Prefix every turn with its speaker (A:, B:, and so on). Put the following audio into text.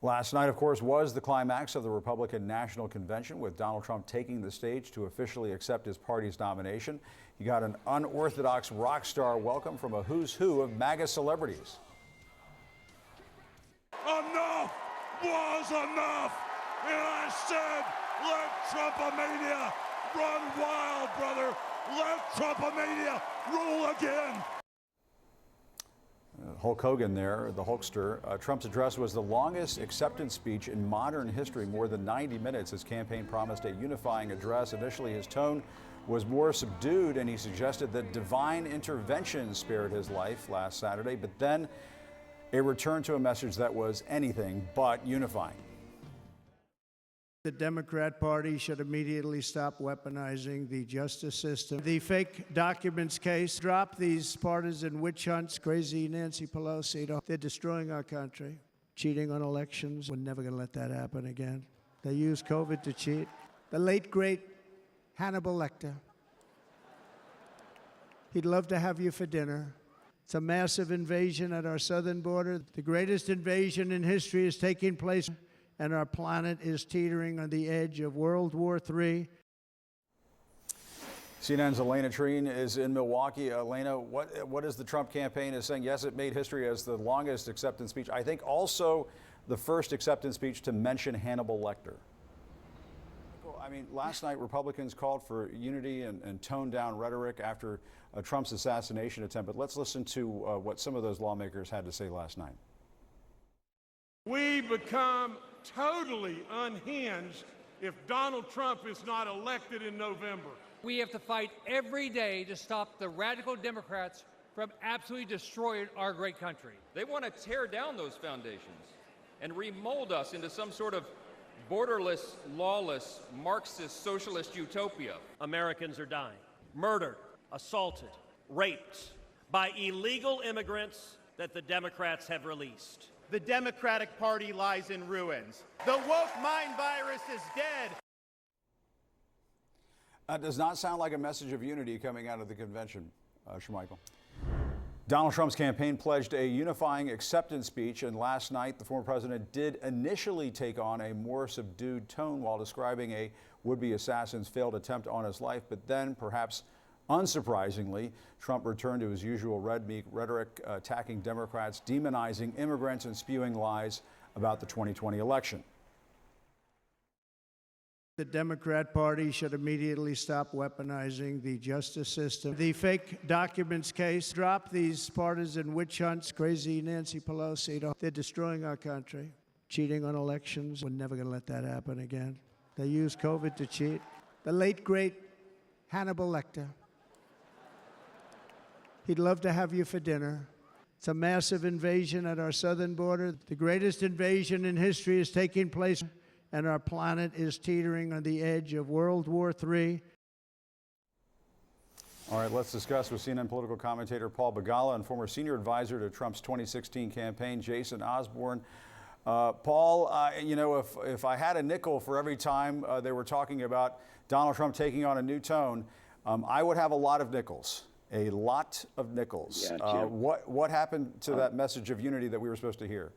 A: Last night, of course, was the climax of the Republican National Convention, with Donald Trump taking the stage to officially accept his party's nomination. He got an unorthodox rock star welcome from a who's who of MAGA celebrities.
B: Enough was enough, and I said, let Trumpomania run wild, brother. Let Trumpomania rule again.
A: Hulk Hogan there, the Hulkster. Trump's address was the longest acceptance speech in modern history, more than 90 minutes. His campaign promised a unifying address. Initially, his tone was more subdued, and he suggested that divine intervention spared his life last Saturday, but then a return to a message that was anything but unifying.
C: The Democrat Party should immediately stop weaponizing the justice system. The fake documents case, drop these partisan witch hunts, crazy Nancy Pelosi. They're destroying our country, cheating on elections. We're never going to let that happen again. They use COVID to cheat. The late, great Hannibal Lecter. He'd love to have you for dinner. It's a massive invasion at our southern border. The greatest invasion in history is taking place, and our planet is teetering on the edge of World War III.
A: CNN's Elena Treen is in Milwaukee. Elena, what is the Trump campaign is saying? Yes, it made history as the longest acceptance speech. I think also the first acceptance speech to mention Hannibal Lecter. I mean, last night Republicans called for unity and toned down rhetoric after Trump's assassination attempt. But let's listen to what some of those lawmakers had to say last night.
B: We become totally unhinged if Donald Trump is not elected in November.
D: We have to fight every day to stop the radical Democrats from absolutely destroying our great country.
E: They want to tear down those foundations and remold us into some sort of borderless, lawless, Marxist, socialist utopia.
F: Americans are dying, murdered, assaulted, raped by illegal immigrants that the Democrats have released.
G: The Democratic Party lies in ruins. The woke mind virus is dead.
A: That does not sound like a message of unity coming out of the convention, Schmeichel. Donald Trump's campaign pledged a unifying acceptance speech, and last night the former president did initially take on a more subdued tone while describing a would-be assassin's failed attempt on his life. But then, perhaps unsurprisingly, Trump returned to his usual red meat rhetoric, attacking Democrats, demonizing immigrants, and spewing lies about the 2020 election.
C: The Democrat Party should immediately stop weaponizing the justice system. The fake documents case, drop these partisan witch hunts, crazy Nancy Pelosi. They're destroying our country, cheating on elections. We're never going to let that happen again. They use COVID to cheat. The late, great Hannibal Lecter. He'd love to have you for dinner. It's a massive invasion at our southern border. The greatest invasion in history is taking place, and our planet is teetering on the edge of World War III.
A: All right, let's discuss with CNN political commentator Paul Begala and former senior advisor to Trump's 2016 campaign, Jason Osborne. Paul, you know, if I had a nickel for every time they were talking about Donald Trump taking on a new tone, I would have a lot of nickels. A lot of nickels.
H: Yeah,
A: what happened to that message of unity that we were supposed to hear?